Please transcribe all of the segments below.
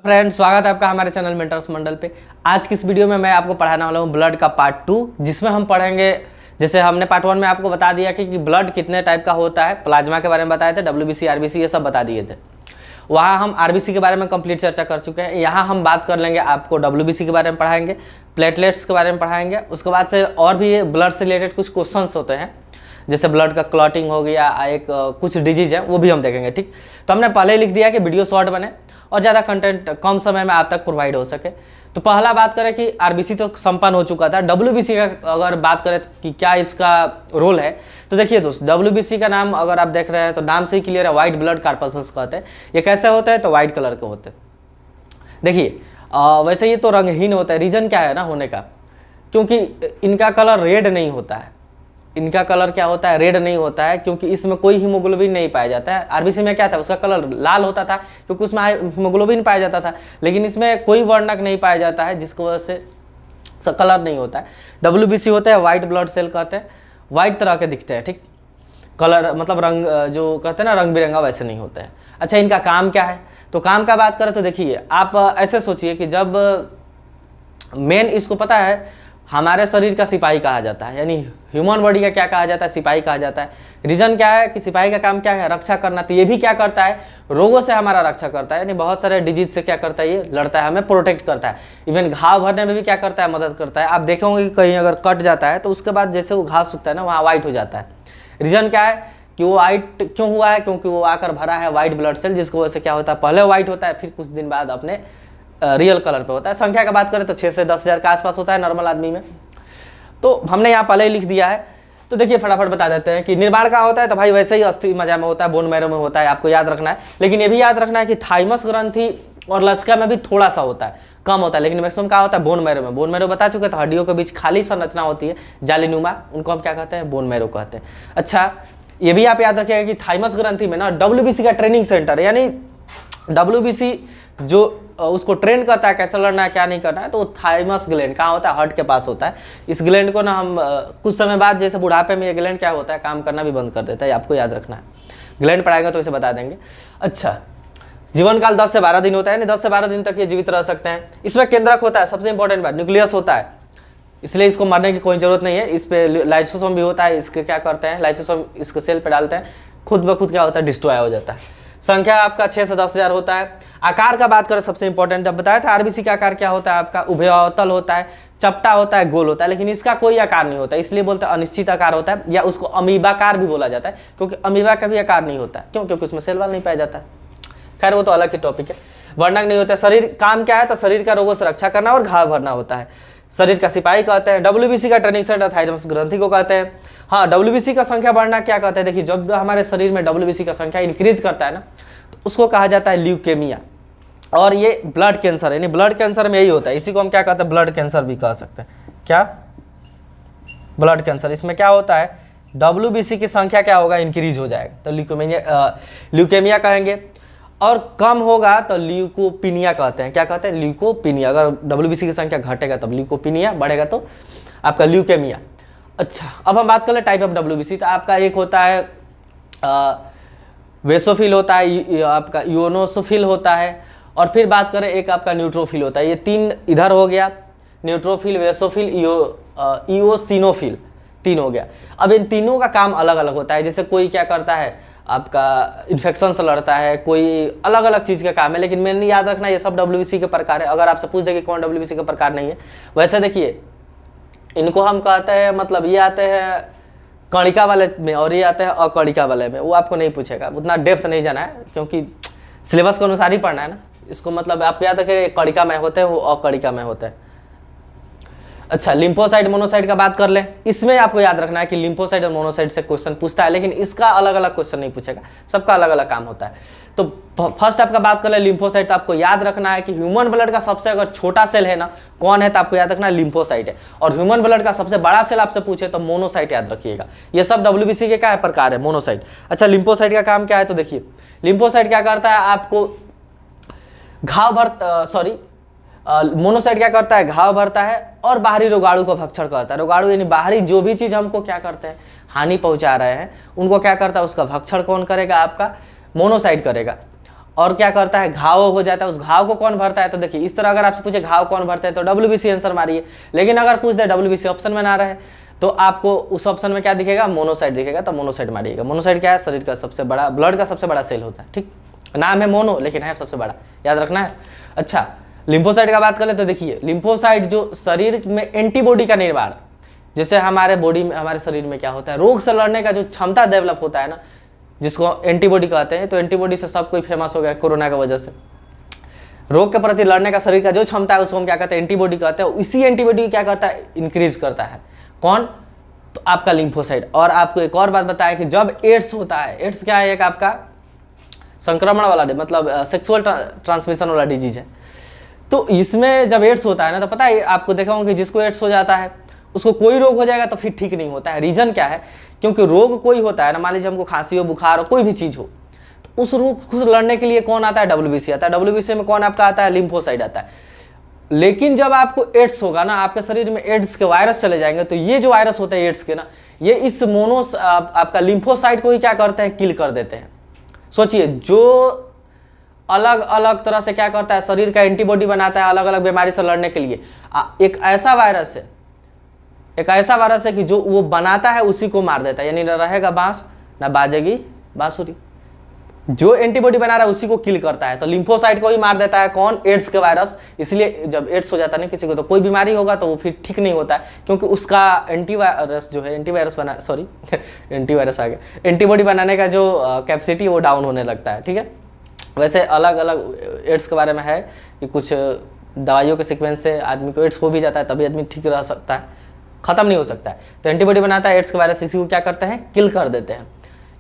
Friends, स्वागत है आपका हमारे चैनल मेंटर्स मंडल पे। आज की इस वीडियो में मैं आपको पढ़ाने वाला हूँ ब्लड का पार्ट 2, जिसमें हम पढ़ेंगे, जैसे हमने पार्ट 1 में आपको बता दिया कि ब्लड कितने टाइप का होता है, प्लाज्मा के बारे में बताए थे, WBC RBC ये सब बता दिए थे। वहाँ हम RBC के बारे में कंप्लीट चर्चा कर चुके हैं। यहाँ हम बात कर लेंगे, आपको WBC के बारे में पढ़ाएंगे, प्लेटलेट्स के बारे में पढ़ाएंगे। उसके बाद से और भी ब्लड से रिलेटेड कुछ क्वेश्चंस होते हैं, जैसे ब्लड का क्लॉटिंग हो गया, एक कुछ डिजीज है वो भी हम देखेंगे। ठीक, तो हमने पहले ही लिख दिया कि वीडियो शॉर्ट बने और ज़्यादा कंटेंट कम समय में आप तक प्रोवाइड हो सके। तो पहला बात करें कि RBC तो संपन्न हो चुका था। WBC का अगर बात करें कि क्या इसका रोल है, तो देखिए दोस्त, WBC का नाम अगर आप देख रहे हैं तो नाम से ही क्लियर है, वाइट ब्लड कार्पल्स कहते हैं। ये कैसे होते हैं, तो वाइट कलर के होते हैं। देखिए वैसे ये तो रंगहीन होता है। रीज़न क्या है ना होने का, क्योंकि इनका कलर रेड नहीं होता है। इनका कलर क्या होता है, रेड नहीं होता है, क्योंकि इसमें कोई हीमोग्लोबिन नहीं पाया जाता है। RBC में क्या था, उसका कलर लाल होता था क्योंकि उसमें हीमोग्लोबिन पाया जाता था, लेकिन इसमें कोई वर्णक नहीं पाया जाता है, जिसकी वजह से कलर नहीं होता है। WBC होता है वाइट ब्लड सेल कहते हैं, वाइट तरह के दिखते हैं। ठीक, कलर मतलब रंग जो कहते हैं ना रंग बिरंगा, वैसे नहीं होता है। अच्छा, इनका काम क्या है, तो काम का बात करें तो देखिए, आप ऐसे सोचिए कि जब मेन इसको पता है, हमारे शरीर का सिपाही कहा जाता है, यानी ह्यूमन बॉडी का क्या कहा जाता है, सिपाही कहा जाता है। रीजन क्या है कि सिपाही का काम क्या है, रक्षा करना। तो ये भी क्या करता है, रोगों से हमारा रक्षा करता है, यानी बहुत सारे डिजीज से क्या करता है, ये लड़ता है, हमें प्रोटेक्ट करता है। इवन घाव भरने में भी क्या करता है, मदद करता है। आप देखेंगे कि कहीं अगर कट जाता है तो उसके बाद जैसे वो घाव सूखता है ना, वहाँ वाइट हो जाता है। रीजन क्या है कि वो वाइट क्यों हुआ है, क्योंकि वो आकर भरा है वाइट ब्लड सेल, जिसकी वजह से क्या होता है, पहले वाइट होता है, फिर कुछ दिन बाद अपने रियल कलर पे होता है। संख्या का बात करें तो 6 से 10 हज़ार के आसपास होता है नॉर्मल आदमी में। तो हमने यहाँ पहले ही लिख दिया है। तो देखिए फटाफट बता देते हैं कि निर्माण कहाँ होता है, तो भाई वैसे ही अस्थि मज्जा में होता है, बोन मैरो में होता है, आपको याद रखना है। लेकिन ये भी याद रखना है कि थाइमस ग्रंथि और लसिका में भी थोड़ा सा होता है, कम होता है, लेकिन मैक्सिमम कहाँ होता है, बोन मैरो में। बोन मैरो बता चुके, तो हड्डियों के बीच खाली संरचना होती है जालीनुमा, उनको हम क्या कहते हैं, बोन मैरो कहते हैं। अच्छा, ये भी आप याद रखिएगा कि थाइमस ग्रंथि में ना WBC का ट्रेनिंग सेंटर है, यानी WBC जो उसको ट्रेन करता है कैसे लड़ना है, क्या नहीं करना है, तो थाइमस ग्लैंड कहाँ होता है, हार्ट के पास होता है। इस ग्लैंड को ना हम कुछ समय बाद, जैसे बुढ़ापे में ये ग्लैंड क्या होता है, काम करना भी बंद कर देता है, आपको याद रखना है। ग्लैंड पढ़ाएगा तो इसे बता देंगे। अच्छा, जीवन काल 10 से 12 दिन होता है, यानी 10 से 12 दिन तक ये जीवित रह सकते हैं। इसमें केंद्रक होता है, सबसे इंपॉर्टेंट बात, न्यूक्लियस होता है, इसलिए इसको मारने की कोई जरूरत नहीं है। इस पे लाइसोसोम भी होता है, इसके क्या करते हैं, लाइसोसोम इसके सेल पे डालते हैं, खुद ब खुद क्या होता है, डिस्ट्रॉय हो जाता है। संख्या आपका 6 से 10 हज़ार होता है। आकार का बात करें, सबसे इंपॉर्टेंट, जब बताया था RBC का आकार क्या होता है, आपका उभयतल होता है, चपटा होता है, गोल होता है, लेकिन इसका कोई आकार नहीं होता, इसलिए बोलते हैं अनिश्चित आकार होता है, या उसको अमीबाकार भी बोला जाता है, क्योंकि अमीबा का भी आकार नहीं होता है। क्यों, क्योंकि उसमें सेल वाल नहीं पाया जाता है। खैर वो तो अलग की टॉपिक है। वर्णक नहीं होता है। शरीर काम क्या है, तो शरीर का रोगों से रक्षा करना और घाव भरना होता है। शरीर का सिपाही कहते हैं। WBC का ट्रेनिंग सेंटर थाइमस ग्रंथि को कहते हैं। हाँ, WBC का संख्या बढ़ना क्या कहते हैं, देखिए जब हमारे शरीर में WBC का संख्या इंक्रीज करता है ना, तो उसको कहा जाता है ल्यूकेमिया, और ये ब्लड कैंसर है, यानी ब्लड कैंसर में यही होता है। इसी को हम क्या कहते हैं, ब्लड कैंसर भी कह सकते हैं। क्या, ब्लड कैंसर। इसमें क्या होता है, WBC की संख्या क्या होगा, इंक्रीज हो जाएगा, तो ल्यूकेमिया कहेंगे। और कम होगा तो ल्यूकोपिनिया कहते हैं। क्या कहते हैं, ल्यूकोपिनिया। अगर WBC की संख्या घटेगा तब ल्यूकोपिनिया, बढ़ेगा तो आपका ल्यूकेमिया। अच्छा, अब हम बात कर ले टाइप ऑफ WBC। तो आपका एक होता है वेसोफिल होता है, आपका यूनोसोफिल होता है, और फिर बात करें एक आपका न्यूट्रोफिल होता है। ये तीन इधर हो गया, न्यूट्रोफिल, वेसोफिल, इओसिनोफिल, तीन हो गया। अब इन तीनों का काम अलग अलग होता है। जैसे कोई क्या करता है, आपका इन्फेक्शन से लड़ता है, कोई अलग अलग चीज़ का काम है, लेकिन मैंने याद रखना ये सब WBC के प्रकार है। अगर आपसे पूछ दे कि कौन WBC का प्रकार नहीं है, वैसे देखिए इनको हम कहते हैं, मतलब ये आते हैं कणिका वाले में और ये आते हैं अकणिका वाले में। वो आपको नहीं पूछेगा, उतना डेप्थ नहीं जाना है, क्योंकि सिलेबस के अनुसार ही पढ़ना है ना इसको। मतलब आपको याद रखिए, कणिका में होते हैं, वो अकणिका में होते हैं। अच्छा, लिम्फोसाइट मोनोसाइट का बात कर लें। इसमें आपको याद रखना है कि लिम्फोसाइट और मोनोसाइट से क्वेश्चन पूछता है, लेकिन इसका अलग अलग क्वेश्चन नहीं पूछेगा, सबका अलग अलग काम होता है। तो फर्स्ट आपका बात कर ले लिम्फोसाइट, तो आपको याद रखना है कि ह्यूमन ब्लड का सबसे अगर छोटा सेल है ना, कौन है, तो आपको याद रखना है लिम्फोसाइट है। और ह्यूमन ब्लड का सबसे बड़ा सेल आपसे पूछे तो मोनोसाइट याद रखिएगा। ये सब WBC के क्या है, प्रकार है, मोनोसाइट। अच्छा, लिम्फोसाइट का काम क्या है, तो देखिए लिम्फोसाइट क्या करता है, आपको मोनोसाइट क्या करता है, घाव भरता है और बाहरी रोगाणु को भक्षण करता है। रोगाणु यानी बाहरी जो भी चीज हमको क्या करते हैं, हानि पहुंचा रहे हैं, उनको क्या करता है, उसका भक्षण कौन करेगा, आपका मोनोसाइट करेगा। और क्या करता है, घाव हो जाता है, उस घाव को कौन भरता है। तो देखिए इस तरह अगर आपसे पूछे घाव कौन भरते हैं तो WBC आंसर मारिए। लेकिन अगर पूछ दे WBC ऑप्शन में ना रहे तो आपको उस ऑप्शन में क्या दिखेगा, मोनोसाइट दिखेगा, तो मोनोसाइट मारिएगा। मोनोसाइट क्या है, शरीर का सबसे बड़ा, ब्लड का सबसे बड़ा सेल होता है, ठीक, नाम है मोनो लेकिन है सबसे बड़ा, याद रखना है। अच्छा, लिम्फोसाइट का बात करें तो देखिए लिम्फोसाइट जो शरीर में एंटीबॉडी का निर्माण, जैसे हमारे बॉडी में, हमारे शरीर में क्या होता है, रोग से लड़ने का जो क्षमता डेवलप होता है ना, जिसको एंटीबॉडी कहते हैं, तो एंटीबॉडी से सब कोई फेमस हो गया कोरोना की वजह से। रोग के प्रति लड़ने का शरीर का जो क्षमता है उसको हम क्या कहते हैं, एंटीबॉडी कहते हैं। इसी एंटीबॉडी क्या करता है, इंक्रीज करता है, कौन, तो आपका लिम्फोसाइट। और आपको एक और बात बताया कि जब एड्स होता है, एड्स क्या है, एक आपका संक्रमण वाला, मतलब सेक्सुअल ट्रांसमिशन वाला डिजीज है। तो इसमें जब एड्स होता है ना, तो पता है आपको देखा होगा कि जिसको एड्स हो जाता है उसको कोई रोग हो जाएगा तो फिर ठीक नहीं होता है। रीजन क्या है, क्योंकि रोग कोई होता है ना, मान लीजिए हमको खांसी हो, बुखार हो, कोई भी चीज़ हो, तो उस रोग को लड़ने के लिए कौन आता है, WBC आता है। WBC में कौन आपका आता है, लिम्फोसाइट आता है। लेकिन जब आपको एड्स होगा ना, आपके शरीर में एड्स के वायरस चले जाएंगे, तो ये जो वायरस होते हैं एड्स के ना, ये इस आपका लिम्फोसाइट को ही क्या करते हैं, किल कर देते हैं। सोचिए, जो अलग अलग तरह से क्या करता है, शरीर का एंटीबॉडी बनाता है अलग अलग बीमारी से लड़ने के लिए। एक ऐसा वायरस है कि जो वो बनाता है उसी को मार देता है, यानी ना रहेगा बांस ना बाजेगी बांसुरी। जो एंटीबॉडी बना रहा है उसी को किल करता है। तो लिम्फोसाइट को ही मार देता है कौन, एड्स के वायरस। इसलिए जब एड्स हो जाता है ना किसी को, तो कोई बीमारी होगा तो वो फिर ठीक नहीं होता है, क्योंकि उसका एंटीवायरस जो है, एंटीवायरस आ गया, एंटीबॉडी बनाने का जो कैपेसिटी वो डाउन होने लगता है, ठीक है। वैसे अलग अलग एड्स के बारे में है कि कुछ दवाइयों के सीक्वेंस से आदमी को एड्स हो भी जाता है, तभी आदमी ठीक रह सकता है, खत्म नहीं हो सकता है। तो एंटीबॉडी बनाता है एड्स के वायरस, इसी को क्या करते हैं, किल कर देते हैं।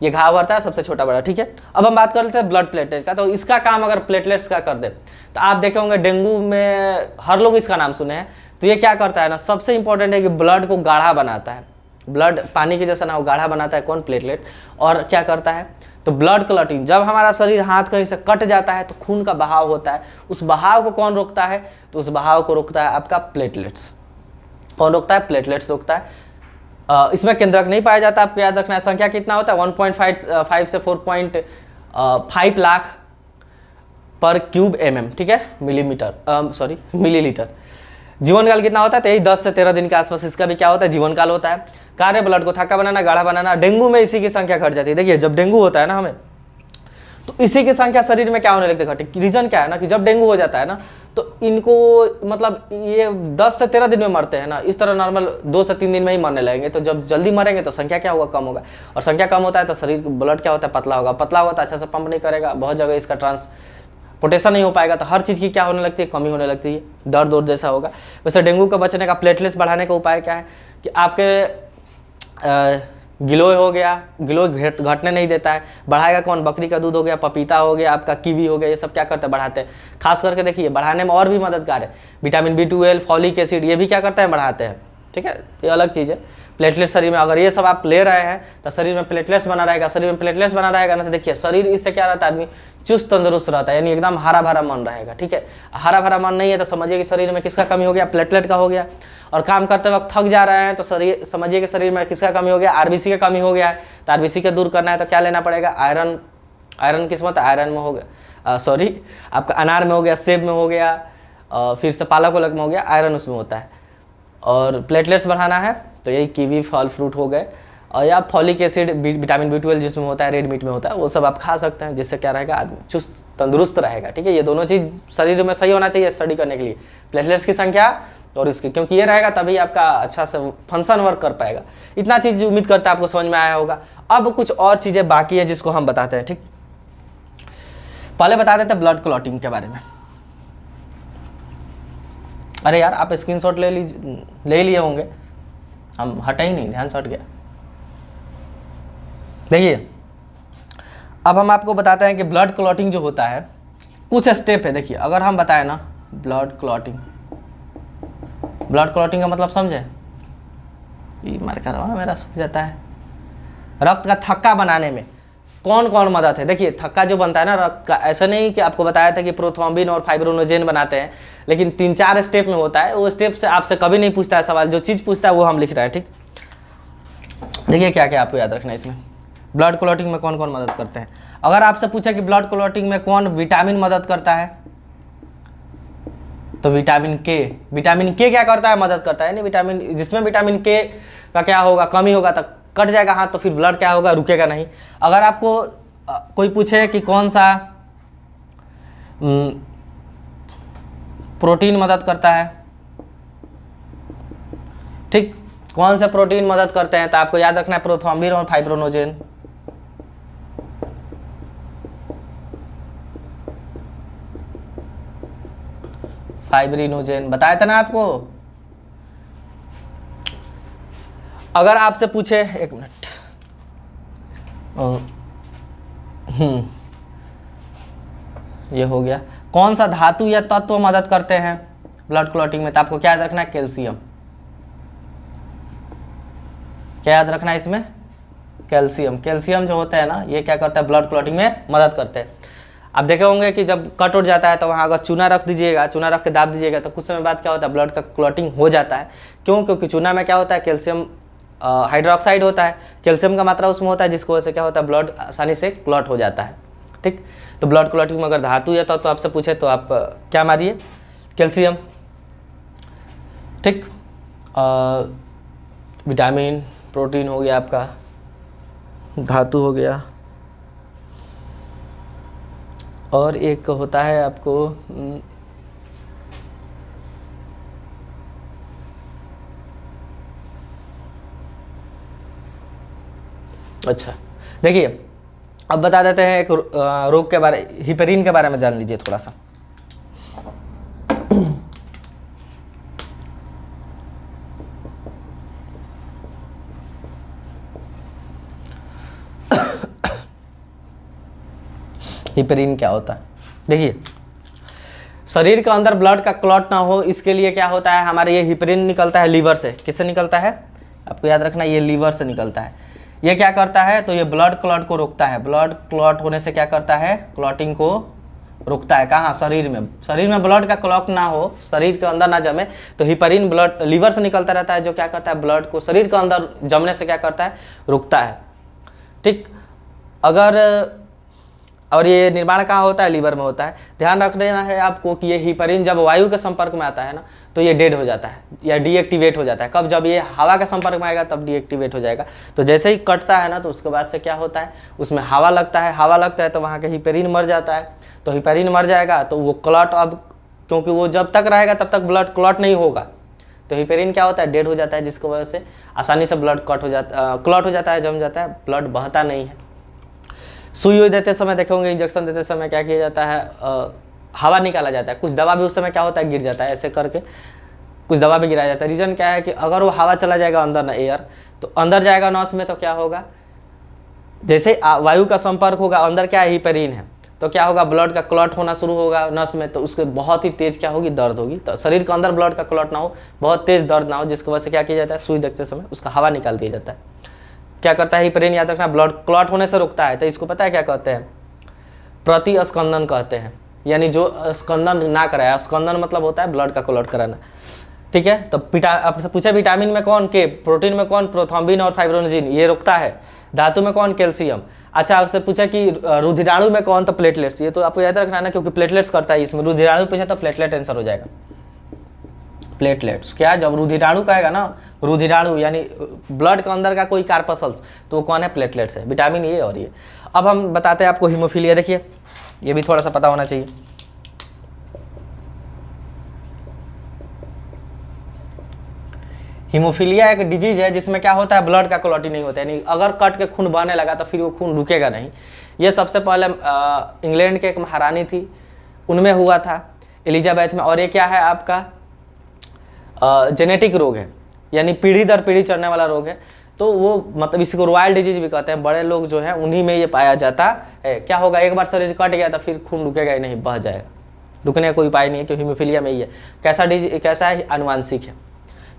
ये घाव भरता है सबसे छोटा बड़ा, ठीक है। अब हम बात कर लेते हैं ब्लड प्लेटलेट का। तो इसका काम अगर प्लेटलेट्स का कर दे, तो आप देखे होंगे डेंगू में हर लोग इसका नाम सुने हैं। तो ये क्या करता है ना, सबसे इंपॉर्टेंट है कि ब्लड को गाढ़ा बनाता है। ब्लड पानी के जैसा ना, वो गाढ़ा बनाता है कौन, प्लेटलेट। और क्या करता है, तो ब्लड क्लॉटिंग, जब हमारा शरीर हाथ कहीं से कट जाता है तो खून का बहाव होता है, उस बहाव को कौन रोकता है, तो उस बहाव को रोकता है आपका प्लेटलेट्स। कौन रोकता है, प्लेटलेट्स रोकता है। इसमें केंद्रक नहीं पाया जाता, आपको याद रखना है। संख्या कितना होता है, 1.5 से 4.5 लाख पर क्यूब mm, ठीक है, मिलीलीटर। जीवन काल कितना होता है, तो यही 10 से 13 दिन के आसपास इसका भी क्या होता है, जीवन काल होता है। कार्य ब्लड को थक्का बनाना, गाढ़ा बनाना। डेंगू में इसी की संख्या घट जाती है। देखिए जब डेंगू होता है ना हमें, तो इसी की संख्या शरीर में क्या होने लगती है, घटी। रीजन क्या है ना, कि जब डेंगू हो जाता है ना, तो इनको मतलब ये 10 से 13 दिन में मरते हैं ना, इस तरह नॉर्मल 2 से 3 दिन में ही मरने लगेंगे। तो जब जल्दी मरेंगे तो संख्या क्या होगा, कम होगा। और संख्या कम होता है तो शरीर ब्लड क्या होता है, पतला होगा। पतला होगा तो अच्छा से पंप नहीं करेगा, बहुत जगह इसका ट्रांसपोर्टेशन नहीं हो पाएगा, तो हर चीज़ की क्या होने लगती है, कमी होने लगती है, दर्द जैसा होगा। वैसे डेंगू का बचने का, प्लेटलेट्स बढ़ाने का उपाय क्या है, कि आपके गिलोय हो गया, गिलोय घटने नहीं देता है। बढ़ाएगा कौन, बकरी का दूध हो गया, पपीता हो गया, आपका कीवी हो गया, ये सब क्या करते हैं, बढ़ाते हैं। खास करके देखिए बढ़ाने में और भी मददगार है विटामिन B12, फॉलिक एसिड, ये भी क्या करते हैं, बढ़ाते हैं, ठीक है। ये अलग चीज़ है। प्लेटलेट शरीर में अगर ये सब आप ले रहे हैं तो शरीर में प्लेटलेट्स बना रहेगा। शरीर में प्लेटलेट्स बना रहेगा ना, तो देखिए शरीर इससे क्या रहता है, आदमी चुस्त तंदुरुस्त रहता है, यानी एकदम हरा भरा मन रहेगा, ठीक है। हरा भरा मन नहीं है तो समझिए कि शरीर में किसका कमी हो गया, प्लेटलेट का हो गया। और काम करते वक्त थक जा रहे हैं तो शरीर, समझिए कि शरीर में किसका कमी हो गया, RBC का कमी हो गया है। तो RBC का दूर करना है तो क्या लेना पड़ेगा, आयरन। आयरन किस में, आयरन में हो गया, आपका अनार में हो गया, सेब में हो गया, फिर से पालक में हो गया, आयरन उसमें होता है। और प्लेटलेट्स बढ़ाना है तो यही कीवी, फल फ्रूट हो गए, और या फॉलिक एसिड, विटामिन B12 जिसमें होता है, रेड मीट में होता है, वो सब आप खा सकते हैं, जिससे क्या रहेगा, आदमी चुस्त तंदुरुस्त रहेगा, ठीक है। ये दोनों चीज़ शरीर में सही होना चाहिए स्टडी करने के लिए, प्लेटलेट्स की संख्या और इसकी, क्योंकि ये रहेगा तभी आपका अच्छा से फंक्शन वर्क कर पाएगा। इतना चीज़ उम्मीद करता है आपको समझ में आया होगा। अब कुछ और चीज़ें बाकी है जिसको हम बताते हैं, ठीक। पहले बता देते हैं ब्लड क्लॉटिंग के बारे में। अरे यार आप स्क्रीनशॉट ले लिए होंगे, हम हटा ही नहीं, ध्यान से हट गया। देखिए अब हम आपको बताते हैं कि ब्लड क्लॉटिंग जो होता है, कुछ स्टेप है। देखिए अगर हम बताएं ना, ब्लड क्लॉटिंग का मतलब समझे, ये मार कर रहा मेरा सूख जाता है। रक्त का थक्का बनाने में कौन कौन मदद है। देखिए थक्का जो बनता है ना रक्त का, ऐसा नहीं कि आपको बताया था कि प्रोथ्रोम्बिन और फाइब्रोनोजेन बनाते हैं, लेकिन 3-4 स्टेप में होता है। वो स्टेप से आपसे कभी नहीं पूछता है सवाल, जो चीज़ पूछता है वो हम लिख रहे हैं, ठीक। देखिए क्या क्या आपको याद रखना है इसमें। ब्लड क्लॉटिंग में कौन कौन मदद करते हैं। अगर आपसे पूछा कि ब्लड क्लॉटिंग में कौन विटामिन मदद करता है, तो विटामिन के क्या करता है, मदद करता है। नहीं, विटामिन जिसमें विटामिन के का क्या होगा, कमी होगा तो कट जाएगा हाथ, तो फिर ब्लड क्या होगा, रुकेगा नहीं। अगर आपको कोई पूछे कि कौन सा प्रोटीन मदद करता है, ठीक, कौन से प्रोटीन मदद करते हैं, तो आपको याद रखना है प्रोथ्रोम्बिन और फाइब्रोनोजेन। फाइब्रिनोजेन बताया था ना आपको। अगर आपसे पूछे, एक मिनट, ये हो गया, कौन सा धातु या तत्व मदद करते हैं ब्लड क्लॉटिंग में, तो आपको क्या याद रखना है, कैल्शियम। क्या याद रखना है इसमें, कैल्शियम। कैल्शियम जो होता है ना, ये क्या करता है, ब्लड क्लॉटिंग में मदद करते हैं। आप देखे होंगे कि जब कट उठ जाता है तो वहाँ अगर चूना रख दीजिएगा, चूना रख के दाब दीजिएगा, तो कुछ समय बाद क्या होता है, ब्लड का क्लॉटिंग हो जाता है। क्यों? क्योंकि चूना में क्या होता है, कैल्शियम हाइड्रोक्साइड होता है, कैल्शियम का मात्रा उसमें होता है, जिसकी वजह से क्या होता है, ब्लड आसानी से क्लॉट हो जाता है। ठीक, तो ब्लड क्लॉटिंग में अगर धातु या तत्व आपसे पूछे तो आप क्या मारिए, कैल्शियम। ठीक, विटामिन, प्रोटीन हो गया आपका, धातु हो गया, और एक होता है आपको अच्छा, देखिए अब बता देते हैं एक रोग के बारे, हिपेरिन के बारे में जान लीजिए थोड़ा सा। हिपेरिन क्या होता है, देखिए शरीर के अंदर ब्लड का क्लॉट ना हो, इसके लिए क्या होता है, हमारे ये हिपेरिन निकलता है लीवर से। किससे निकलता है, आपको याद रखना, ये लीवर से निकलता है। ये क्या करता है, तो ये ब्लड क्लॉट को रोकता है। ब्लड क्लॉट होने से क्या करता है, क्लॉटिंग को रुकता है। कहाँ, शरीर में। शरीर में ब्लड का क्लॉट ना हो, शरीर के अंदर ना जमे, तो हिपेरिन ब्लड लीवर से निकलता रहता है, जो क्या करता है, ब्लड को शरीर के अंदर जमने से क्या करता है, रुकता है। ठीक, अगर, और ये निर्माण कहाँ होता है, लीवर में होता है। ध्यान रखना है आपको कि ये हिपेरिन जब वायु के संपर्क में आता है ना, तो ये डेड हो जाता है या डीएक्टिवेट हो जाता है। कब, जब ये हवा के संपर्क में आएगा तब डीएक्टिवेट हो जाएगा। तो जैसे ही कटता है ना, तो उसके बाद से क्या होता है, उसमें हवा लगता है। हवा लगता है तो वहाँ के हिपेरिन मर जाता है। तो हिपेरिन मर जाएगा तो वो क्लॉट, अब क्योंकि वो जब तक रहेगा तब तक ब्लड क्लॉट नहीं होगा, तो हिपेरिन क्या होता है, डेड हो जाता है, जिसकी वजह से आसानी से ब्लड क्लॉट हो जाता है, जम जाता है, ब्लड बहता नहीं है। सुई देते समय देखे होंगे, इंजेक्शन देते समय क्या किया जाता है, हवा निकाला जाता है। कुछ दवा भी उस समय क्या होता है, गिर जाता है, ऐसे करके कुछ दवा भी गिराया जाता है। रीज़न क्या है कि अगर वो हवा चला जाएगा अंदर ना, एयर तो अंदर जाएगा नस में, तो क्या होगा, जैसे वायु का संपर्क होगा, अंदर क्या है, हिपेरिन है, तो क्या होगा, ब्लड का क्लॉट होना शुरू होगा नस में। तो उसके बहुत ही तेज क्या होगी, दर्द होगी। तो शरीर के अंदर ब्लड का क्लॉट ना हो, बहुत तेज दर्द ना हो, जिसकी वजह से क्या किया जाता है, सुई देखते समय उसका हवा निकाल दिया जाता है। क्या करता है हिपेरिन, याद रखना, ब्लड क्लॉट होने से रुकता है। तो इसको पता है क्या कहते हैं, प्रतिस्कंदन कहते हैं। यानी जो स्कंदन ना कराया, स्कंदन मतलब होता है ब्लड का क्लॉट कराना। ठीक है, तो आपसे पूछा विटामिन में कौन, के, प्रोटीन में कौन, प्रोथ्रोम्बिन और फाइब्रोनोजेन, ये रुकता है। धातु में कौन, कैल्शियम। अच्छा, आपसे पूछा कि रुधिराणु में कौन, तो प्लेटलेट्स। ये तो आपको याद रखना है ना, क्योंकि प्लेटलेट्स करता है इसमें। रुधिराणु पूछा तो प्लेटलेट आंसर हो जाएगा। प्लेटलेट्स क्या, जब रुधिराणु कहेगा ना, रुधिराणु यानी ब्लड के अंदर का कोई कार्पसल्स, तो वो कौन है, प्लेटलेट्स है। विटामिन ये और ये। अब हम बताते हैं आपको हीमोफीलिया। देखिए ये भी थोड़ा सा पता होना चाहिए। हीमोफीलिया एक डिजीज है जिसमें क्या होता है, ब्लड का क्लॉटिंग नहीं होता है। यानी अगर कट के खून बहने लगा तो फिर वो खून रुकेगा नहीं। ये सबसे पहले इंग्लैंड के एक महारानी थी, उनमें हुआ था, एलिजाबेथ में। और ये क्या है आपका, जेनेटिक रोग है, यानी पीढ़ी दर पीढ़ी चढ़ने वाला रोग है। तो वो मतलब इसी को रॉयल डिजीज भी कहते हैं। बड़े लोग जो हैं उन्हीं में ये पाया जाता है। क्या होगा, एक बार शरीर कट गया तो फिर खून रुकेगा ही नहीं, बह जाएगा। रुकने का कोई उपाय नहीं है, क्योंकि हीमोफीलिया में ही है। कैसा है, आनुवांशिक है।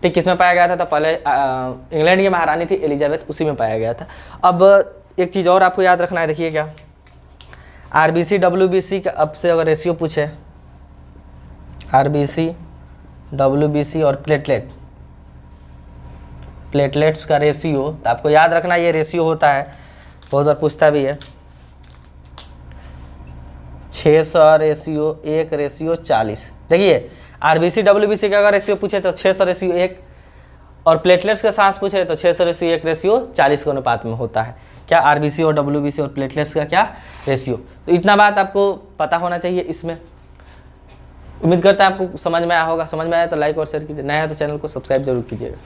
ठीक, किस में पाया गया था, तो पहले इंग्लैंड की महारानी थी एलिजाबेथ, उसी में पाया गया था। अब एक चीज़ और आपको याद रखना है, देखिए क्या, आरबीसी डब्ल्यूबीसी का अब से अगर रेशियो पूछे, आरबीसी डब्ल्यूबीसी और प्लेटलेट्स का रेशियो, तो आपको याद रखना ये रेशियो होता है बहुत बार पूछता भी है। 6:1:40। देखिए आरबीसी डब्ल्यूबीसी का अगर रेशियो पूछे तो 6:1, और प्लेटलेट्स का सांस पूछे तो 6:1:40 के अनुपात में होता है। क्या आरबीसी और डब्ल्यूबीसी और प्लेटलेट्स का क्या रेशियो। तो इतना बात आपको पता होना चाहिए इसमें। उम्मीद करता है आपको समझ में आया होगा। समझ में आया तो लाइक और शेयर कीजिए, नया है तो चैनल को सब्सक्राइब जरूर कीजिएगा।